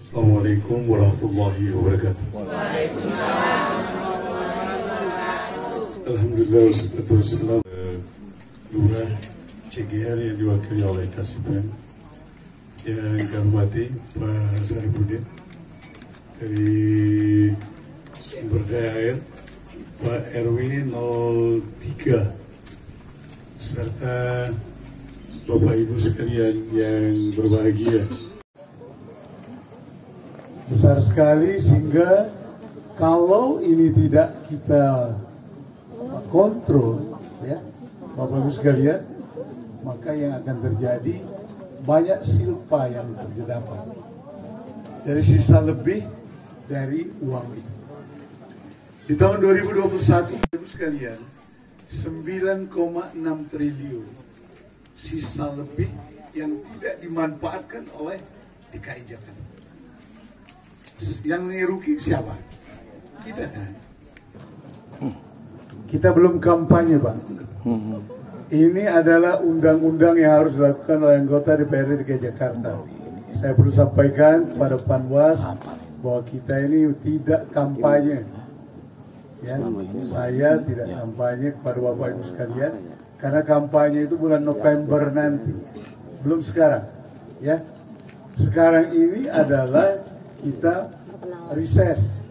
Assalamualaikum warahmatullahi wabarakatuh. Alhamdulillah wassalatu wassalam. Lurah CGR yang diwakili oleh Kasiban, yang kami hormati Pak Saripudin dari Sumber Daya Air, Pak RW 03, serta Bapak Ibu sekalian yang berbahagia. Besar sekali sehingga kalau ini tidak kita kontrol, ya Bapak Ibu sekalian, maka yang akan terjadi banyak silpa yang terdapat dari sisa lebih dari uang itu. Di tahun 2021, Bapak Ibu sekalian, 9,6 triliun sisa lebih yang tidak dimanfaatkan oleh DKI Jakarta. Yang rugi siapa? Kita kan. Kita belum kampanye, Pak. Ini adalah undang-undang yang harus dilakukan oleh anggota DPRD DKI Jakarta. Saya perlu sampaikan kepada Panwas bahwa kita ini tidak kampanye. Ya, saya tidak kampanye kepada Bapak Ibu sekalian, karena kampanye itu bulan November nanti, belum sekarang. Ya, sekarang ini adalah kita reses,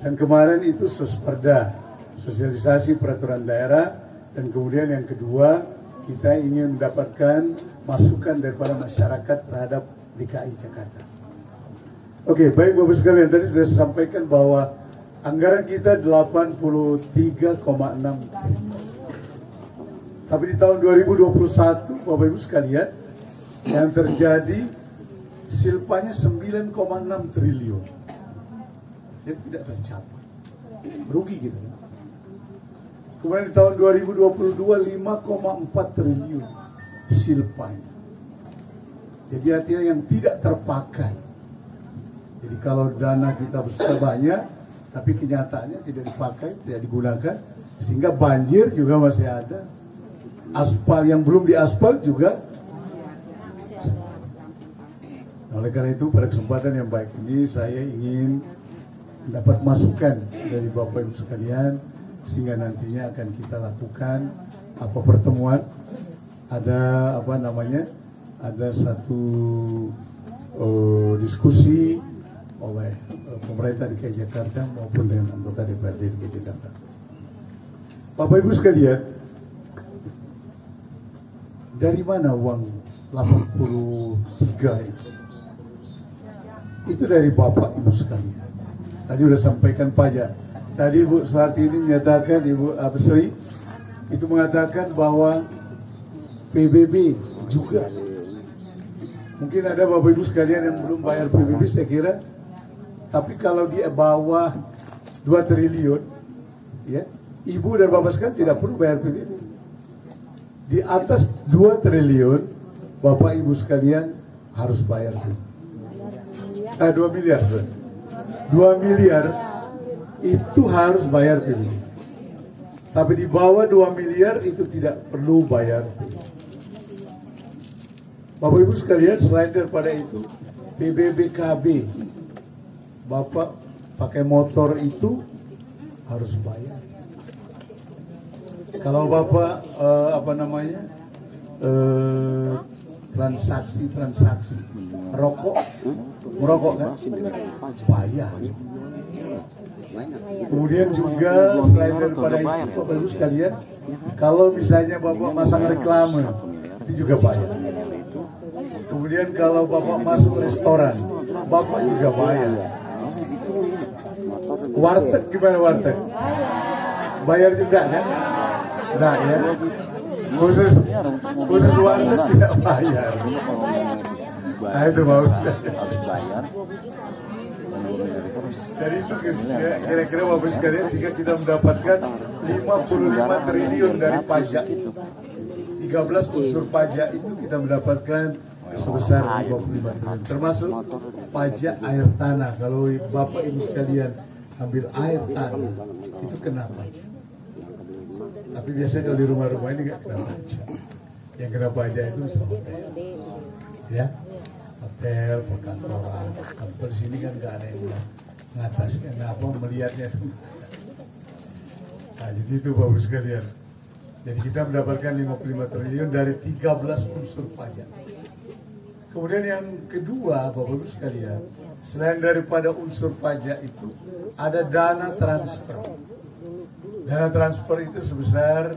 dan kemarin itu sosperda, sosialisasi peraturan daerah, dan kemudian yang kedua kita ingin mendapatkan masukan daripada masyarakat terhadap DKI Jakarta. Oke, baik Bapak sekalian, tadi sudah saya sampaikan bahwa anggaran kita 83,6 triliun. Tapi di tahun 2021 Bapak Ibu sekalian, yang terjadi silpanya 9,6 triliun. Yang tidak tercapai. Merugi gitu. Kemudian di tahun 2022 5,4 triliun silpanya. Jadi artinya yang tidak terpakai. Jadi kalau dana kita besar banyak, tapi kenyataannya tidak dipakai, tidak digunakan, sehingga banjir juga masih ada. Aspal yang belum diaspal juga. Oleh karena itu pada kesempatan yang baik ini saya ingin mendapat masukan dari Bapak Ibu sekalian, sehingga nantinya akan kita lakukan pertemuan, ada ada satu diskusi oleh pemerintah DKI Jakarta maupun dengan anggota DPRD DKI Jakarta. Bapak Ibu sekalian, dari mana uang 83 itu? Itu dari Bapak Ibu sekalian. Tadi sudah sampaikan pajak. Tadi Ibu Suharti ini menyatakan, Ibu Absri itu mengatakan bahwa PBB juga. Mungkin ada Bapak Ibu sekalian yang belum bayar PBB, saya kira. Tapi kalau di bawah 2 triliun, ya, Ibu dan Bapak sekalian tidak perlu bayar PBB. Di atas 2 triliun, Bapak Ibu sekalian harus bayar PBB. 2 miliar, 2 miliar itu harus bayar PBB. Tapi di bawah 2 miliar itu tidak perlu bayar PBB. Bapak Ibu sekalian, selain daripada itu, PBBKB, Bapak pakai motor itu harus bayar. Kalau Bapak transaksi merokok kan bayar. Kemudian juga selain daripada itu Bapak Ibu sekalian, kalau misalnya Bapak masang reklame itu juga bayar. Kemudian kalau Bapak masuk restoran, Bapak juga bayar. Warteg gimana warteg? Bayar juga kan? Nah ya, khusus warteg tidak bayar. Nah itu mau harus bayar. Dari itu kira-kira Bapak sekalian, sehingga kita mendapatkan 55 triliun dari pajak itu. 13 unsur pajak itu kita mendapatkan sebesar 55 triliun. Termasuk pajak air tanah. Kalau Bapak Ibu sekalian ambil air tanah, itu kena pajak. Tapi biasanya kalau di rumah-rumah ini nggak kena pajak. Yang kena pajak itu misalnya hotel. Ya. hotel, perkantoran. Kalau di sini kan nggak ada yang ngatasnya, apa melihatnya itu. Nah, jadi itu Bapak sekalian. Jadi kita mendapatkan 55 triliun dari 13 unsur pajak. Kemudian yang kedua Bapak sekalian, selain daripada unsur pajak itu, ada dana transfer. Dana transfer itu sebesar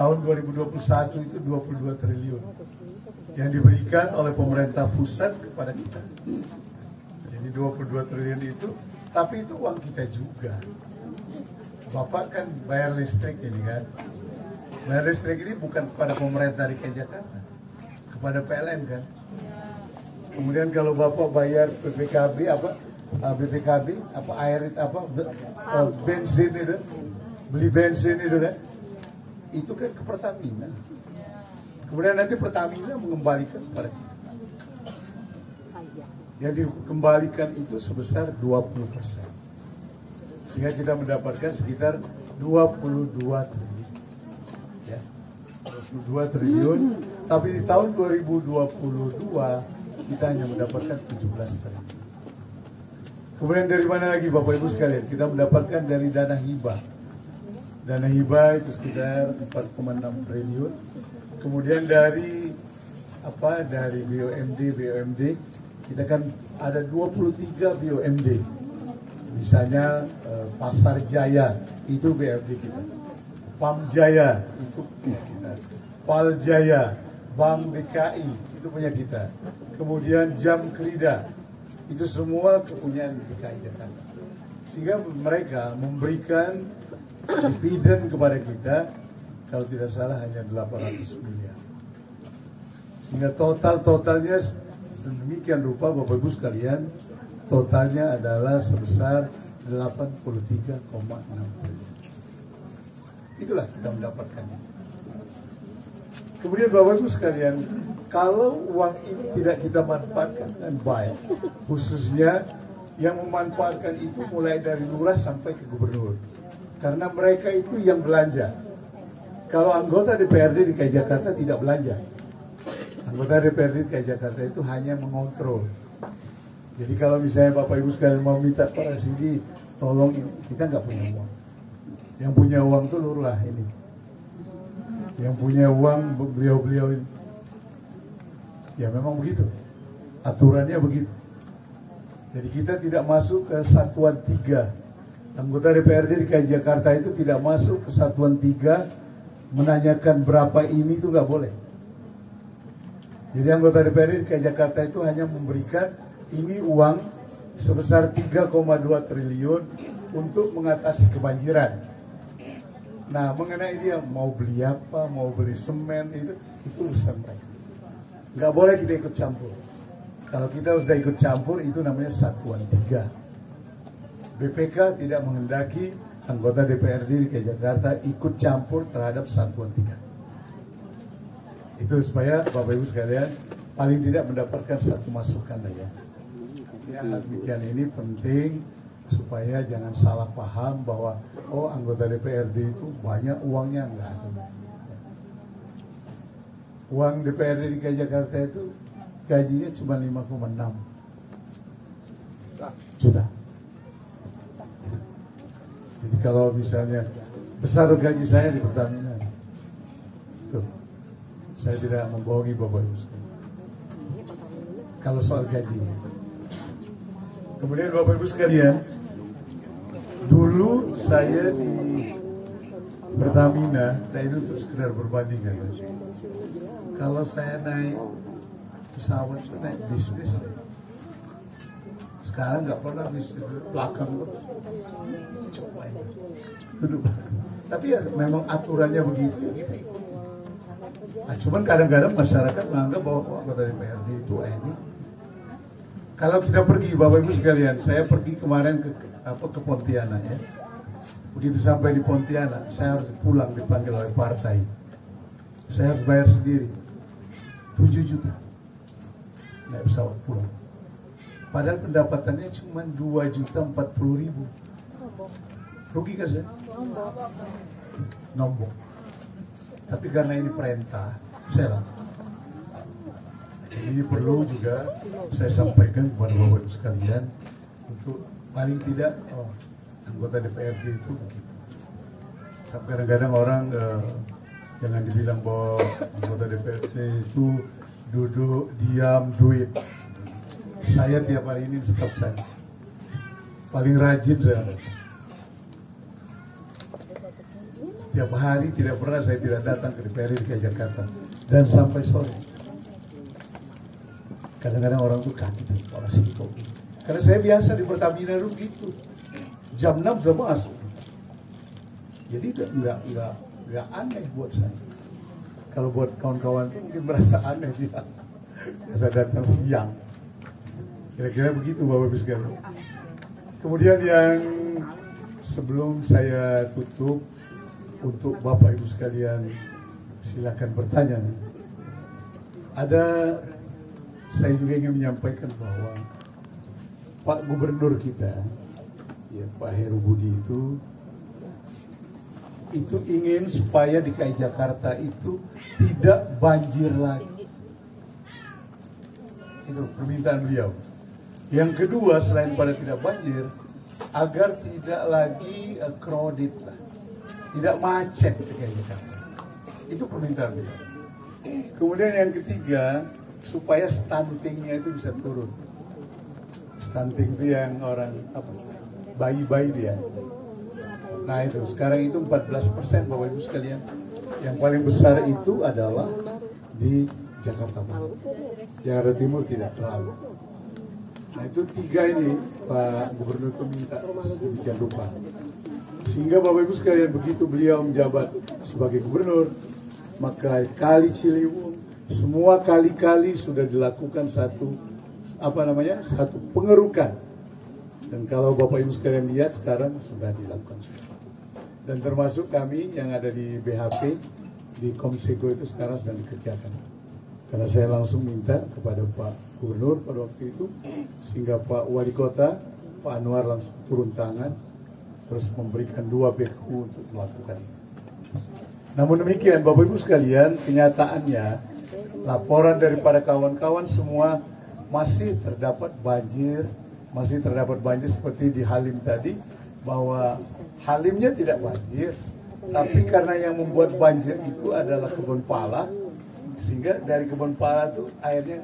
tahun 2021 itu 22 triliun yang diberikan oleh pemerintah pusat kepada kita. Jadi 22 triliun itu, tapi itu uang kita juga. Bapak kan bayar listrik ini kan. Bayar listrik ini bukan kepada pemerintah DKI Jakarta, kepada PLN kan. Kemudian kalau Bapak bayar BPKB air bensin itu, beli bensin itu kan, itu kan ke Pertamina. Kemudian nanti Pertamina mengembalikan kepada kita. Yang dikembalikan itu sebesar 20%. Sehingga kita mendapatkan sekitar 22 triliun. Ya, 22 triliun. Tapi di tahun 2022 kita hanya mendapatkan 17 triliun. Kemudian dari mana lagi Bapak Ibu sekalian? Kita mendapatkan dari dana hibah. Dana hibah itu sekitar 4,6 triliun. Kemudian dari BUMD kita kan ada 23 BUMD. Misalnya Pasar Jaya itu BUMD kita. Pam Jaya itu punya kita. Pal Jaya, Bank DKI itu punya kita. Kemudian Jam Krida itu semua kepunyaan DKI Jakarta. Sehingga mereka memberikan dividen kepada kita, kalau tidak salah hanya 800 miliar. Sehingga totalnya sedemikian rupa Bapak Ibu sekalian, totalnya adalah sebesar 83,6 triliun. Itulah kita mendapatkannya. Kemudian Bapak Ibu sekalian, kalau uang ini tidak kita manfaatkan dengan baik, khususnya yang memanfaatkan itu mulai dari lurah sampai ke gubernur. Karena mereka itu yang belanja. Kalau anggota DPRD DKI Jakarta tidak belanja. Anggota DPRD DKI Jakarta itu hanya mengontrol. Jadi kalau misalnya Bapak Ibu sekalian mau minta Pak Rasidi, tolong ini, kita nggak punya uang. Yang punya uang itu lurah ini. Yang punya uang beliau-beliau ini. Ya memang begitu. Aturannya begitu. Jadi kita tidak masuk ke satuan 3. Anggota DPRD DKI Jakarta itu tidak masuk ke satuan 3 menanyakan berapa ini, itu nggak boleh. Jadi anggota DPRD DKI Jakarta itu hanya memberikan ini uang sebesar 3,2 triliun untuk mengatasi kebanjiran. Nah, mengenai dia mau beli apa, mau beli semen, itu urusan mereka. Nggak boleh kita ikut campur. Kalau kita sudah ikut campur, itu namanya satuan 3. BPK tidak menghendaki anggota DPRD DKI Jakarta ikut campur terhadap satuan 3. Itu supaya Bapak Ibu sekalian paling tidak mendapatkan satu masukan lah ya. Ya, demikian ini penting supaya jangan salah paham bahwa anggota DPRD itu banyak uangnya, enggak ada. Uang DPRD DKI Jakarta itu gajinya cuma 5,6 juta. Jadi kalau misalnya besar gaji saya di Pertamina, tuh, saya tidak membohongi Bapak Ibu sekalian. Kalau soal gaji. Kemudian Bapak Ibu sekalian, dulu saya di Pertamina, nah itu untuk sekedar berbandingan. Kalau saya naik pesawat, naik bisnis, sekarang nggak pernah bisnis belakang terus. Duduk. Tapi ya memang aturannya begitu ya kita ikut. Nah, cuman kadang-kadang masyarakat menganggap bahwa anggota DPRD itu ini. Kalau kita pergi, Bapak Ibu sekalian, saya pergi kemarin ke Pontianak ya. Begitu sampai di Pontianak, saya harus pulang dipanggil oleh partai. Saya harus bayar sendiri 7 juta naik pesawat pulang. Padahal pendapatannya cuma 2.040.000. Rugi kan saya? Nombok. Tapi karena ini perintah, saya lakukan. Ini perlu juga saya sampaikan kepada Bapak Ibu sekalian untuk paling tidak anggota DPRD itu begitu. Kadang-kadang orang jangan dibilang bahwa anggota DPRD itu duduk, diam, duit. Saya tiap hari ini staf saya. Paling rajin saya. Setiap hari tidak pernah saya tidak datang ke DPRD DKI Jakarta. Dan sampai sore. Kadang-kadang orang tuh kaget, orang situ. Karena saya biasa di Pertamina dulu gitu. Jam 6 sudah masuk. Jadi nggak aneh buat saya. Kalau buat kawan-kawan itu mungkin merasa aneh dia. Saya datang siang. Kira-kira begitu Bapak Ibu sekalian. Kemudian yang sebelum saya tutup, untuk Bapak Ibu sekalian silakan bertanya. Saya juga ingin menyampaikan bahwa Pak Gubernur kita, ya Pak Heru Budi itu ingin supaya DKI Jakarta itu tidak banjir lagi. Itu permintaan beliau. Yang kedua, selain pada tidak banjir, agar tidak lagi crowded lah, tidak macet DKI Jakarta. Itu permintaan beliau. Kemudian yang ketiga, supaya stuntingnya itu bisa turun. Stunting itu yang orang bayi-bayi dia. Nah itu sekarang itu 14% Bapak Ibu sekalian. Yang paling besar itu adalah di Jakarta Barat. Jakarta Timur tidak terlalu. Nah itu tiga ini Pak Gubernur itu minta sedemikian rupa. Sehingga Bapak Ibu sekalian begitu beliau menjabat sebagai gubernur, maka Kali Ciliwung, semua kali-kali sudah dilakukan satu pengerukan. Dan kalau Bapak Ibu sekalian lihat sekarang sudah dilakukan. Dan termasuk kami yang ada di BHP, di Komseko itu sekarang sedang dikerjakan. Karena saya langsung minta kepada Pak Gubernur pada waktu itu, sehingga Pak Wali Kota, Pak Anwar langsung turun tangan, terus memberikan 2 BQ untuk melakukan itu. Namun demikian Bapak Ibu sekalian, kenyataannya laporan daripada kawan-kawan semua masih terdapat banjir seperti di Halim tadi, bahwa Halimnya tidak banjir, tapi karena yang membuat banjir itu adalah kebun pala, sehingga dari kebun pala itu airnya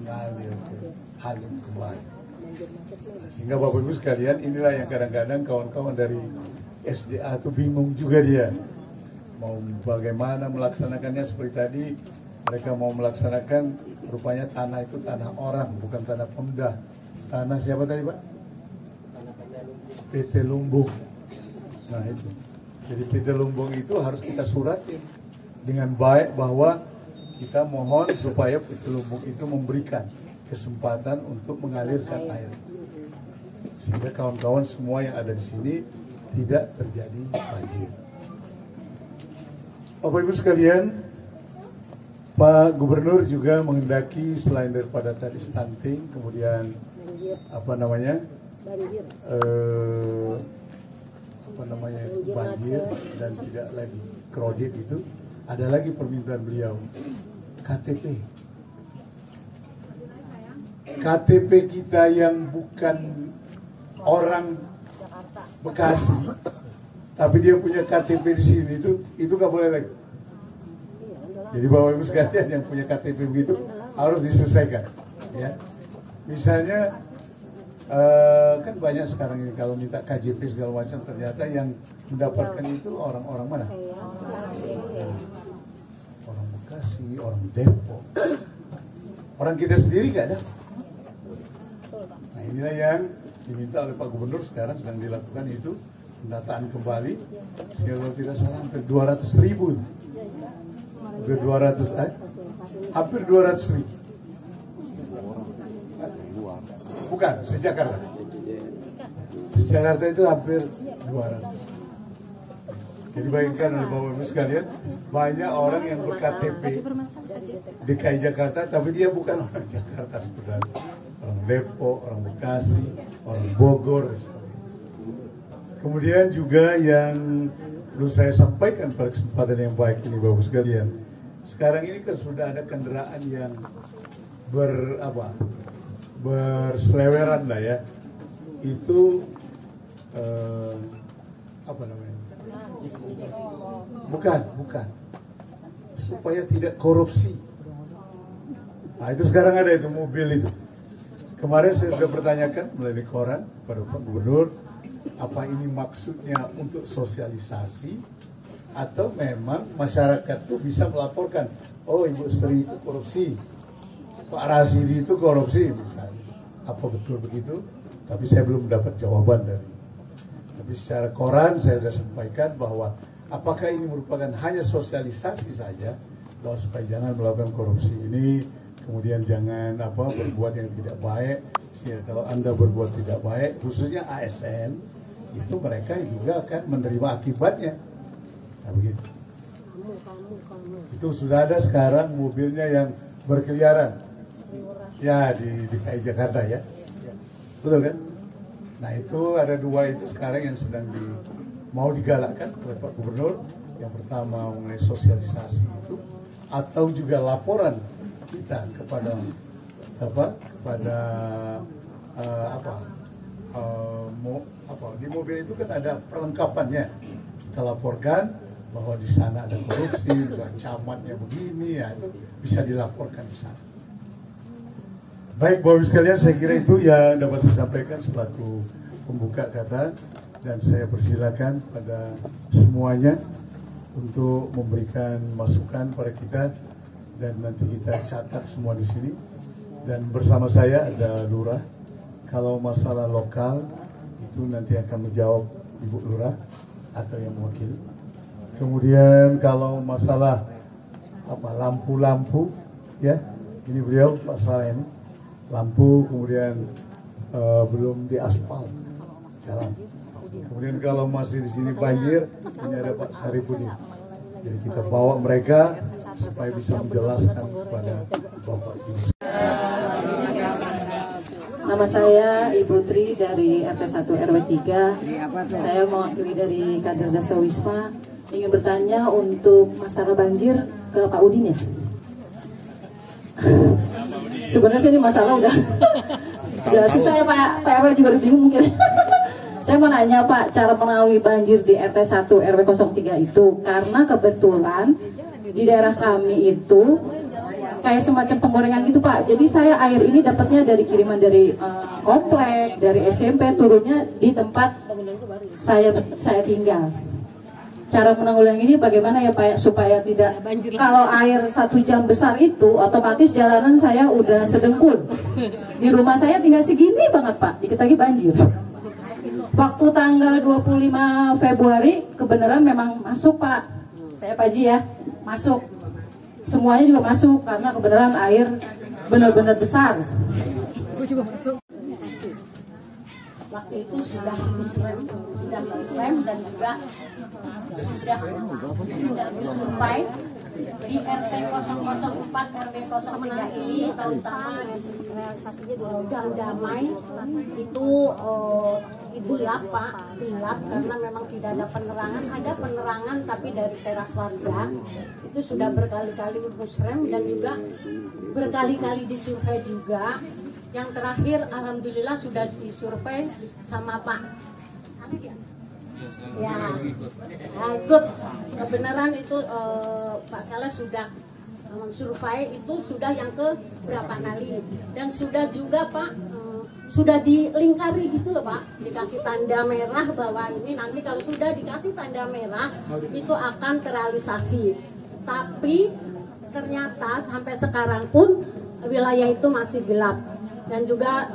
ngalir ke Halim kembali. Sehingga Bapak Ibu sekalian, inilah yang kadang-kadang kawan-kawan dari SDA itu bingung juga dia. Mau bagaimana melaksanakannya seperti tadi, mereka mau melaksanakan rupanya tanah itu tanah orang, bukan tanah Pemda. Tanah siapa tadi Pak? PT Lumbung. Nah itu. Jadi PT Lumbung itu harus kita suratin dengan baik bahwa kita mohon supaya PT Lumbung itu memberikan kesempatan untuk mengalirkan air. Sehingga kawan-kawan semua yang ada di sini tidak terjadi banjir. Bapak Ibu sekalian, Pak Gubernur juga menghendaki selain daripada tadi stunting, kemudian banjir dan tidak lagi crowded itu, ada lagi permintaan beliau, KTP kita yang bukan orang Bekasi, tapi dia punya KTP di sini itu nggak boleh lagi. Jadi Bapak Ibu sekalian yang punya KTP begitu harus diselesaikan. Ya, misalnya kan banyak sekarang ini kalau minta KJP segala macam, ternyata yang mendapatkan itu orang-orang mana? Orang Bekasi, orang Depok, orang kita sendiri nggak ada. Nah inilah yang diminta oleh Pak Gubernur, sekarang sedang dilakukan itu pendataan kembali, sehingga kalau tidak salah hampir 200.000, hampir 200.000. Bukan, se-Jakarta. Se-Jakarta itu hampir 200. Jadi bayangkan oleh Bapak Ibu sekalian, banyak orang yang ber-KTP DKI Jakarta, tapi dia bukan orang Jakarta sebenarnya. Orang Depok, orang Bekasi, orang Bogor. Kemudian juga yang perlu saya sampaikan pada kesempatan yang baik ini Bapak Ibu sekalian, sekarang ini kan sudah ada kendaraan yang berseleweran lah ya, itu apa namanya? Bukan, supaya tidak korupsi. Nah itu sekarang ada itu mobil itu. Kemarin saya sudah bertanyakan melalui koran pada Pak Gubernur, apa ini maksudnya untuk sosialisasi atau memang masyarakat itu bisa melaporkan, oh Ibu Sri itu korupsi, Pak Rasidi itu korupsi misalnya. Apa betul begitu? Tapi saya belum dapat jawaban dari. Tapi secara koran saya sudah sampaikan bahwa apakah ini merupakan hanya sosialisasi saja, bahwa supaya jangan melakukan korupsi ini, kemudian jangan berbuat yang tidak baik. Ya, kalau Anda berbuat tidak baik, khususnya ASN, itu mereka juga akan menerima akibatnya. Nah, begitu. Itu sudah ada sekarang mobilnya yang berkeliaran. Ya, di DKI Jakarta ya. Betul kan? Nah, itu ada dua itu sekarang yang sedang mau digalakkan oleh Pak Gubernur. Yang pertama mengenai sosialisasi itu, atau juga laporan kita kepada di mobil itu kan ada perlengkapannya. Kita laporkan bahwa di sana ada korupsi, camatnya begini, ya itu bisa dilaporkan di sana. Baik Bapak Ibu sekalian, saya kira itu yang dapat saya sampaikan selaku pembuka kata, dan saya persilakan pada semuanya untuk memberikan masukan pada kita, dan nanti kita catat semua di sini. Dan bersama saya ada Lurah. Kalau masalah lokal itu nanti akan menjawab Ibu Lurah atau yang mewakili. Kemudian kalau masalah lampu-lampu, ya ini beliau masalah ini lampu, kemudian belum diaspal jalan. Kemudian kalau masih di sini banjir, ini ada Pak Saripudin. Jadi kita bawa mereka supaya bisa menjelaskan kepada Bapak Ibu. Nama saya Ibu Tri dari RT 1 RW 3. Saya mewakili dari kader Daswa Wisma, ingin bertanya untuk masalah banjir ke Pak Udin ya. Sebenarnya ini masalah udah susah ya Pak RW juga udah bingung mungkin. Saya mau nanya Pak, cara menangani banjir di RT 1 RW 03 itu, karena kebetulan di daerah kami itu kayak semacam penggorengan gitu Pak. Jadi saya air ini dapatnya dari kiriman dari komplek, dari SMP, turunnya di tempat saya tinggal. Cara menanggulangi ini bagaimana ya Pak, supaya tidak banjir. Kalau air 1 jam besar itu otomatis jalanan saya udah sedengkul. Di rumah saya tinggal segini banget Pak, dikit lagi banjir. Waktu tanggal 25 Februari kebenaran memang masuk Pak, kayak Pak Ji ya, masuk. Semuanya juga masuk karena kebenaran air benar-benar besar. Gue juga masuk. Waktu itu sudah disrem dan juga sudah disurvey di RT 004 RW 03 ini, terutama di Gang Damai itu gelap Pak, gelap karena memang tidak ada penerangan. Ada penerangan tapi dari teras warga itu sudah berkali-kali musrem dan juga berkali-kali disurvei juga. Yang terakhir alhamdulillah sudah disurvei sama Pak ya, ikut kebenaran itu Pak Saleh sudah mensurvei itu sudah yang ke berapa kali, dan sudah juga Pak sudah dilingkari gitu loh Pak, dikasih tanda merah bahwa ini nanti kalau sudah dikasih tanda merah itu akan terrealisasi. Tapi ternyata sampai sekarang pun wilayah itu masih gelap, dan juga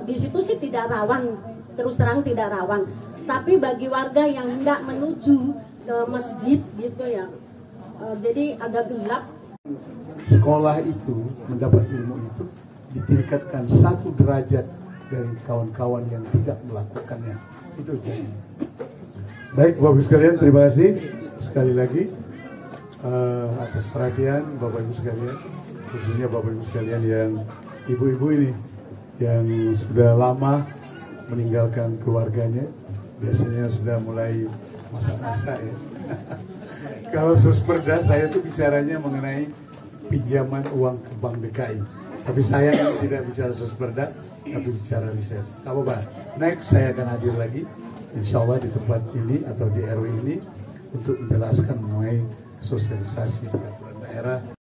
di situ sih tidak rawan, terus terang tidak rawan. Tapi bagi warga yang hendak menuju ke masjid gitu ya, jadi agak gelap. Sekolah itu mendapat ilmu itu ditingkatkan 1 derajat dari kawan-kawan yang tidak melakukannya. Itu jadi. Baik Bapak Ibu sekalian, terima kasih sekali lagi atas perhatian Bapak Ibu sekalian, khususnya Bapak Ibu sekalian yang ibu-ibu ini yang sudah lama meninggalkan keluarganya, biasanya sudah mulai masak-masak ya. Kalau Susperda saya tuh bicaranya mengenai pinjaman uang ke Bank DKI. Tapi saya tidak bicara sosperda, tapi bicara riset. Apa? Next saya akan hadir lagi, insya Allah di tempat ini atau di RW ini untuk menjelaskan mengenai sosialisasi peraturan daerah.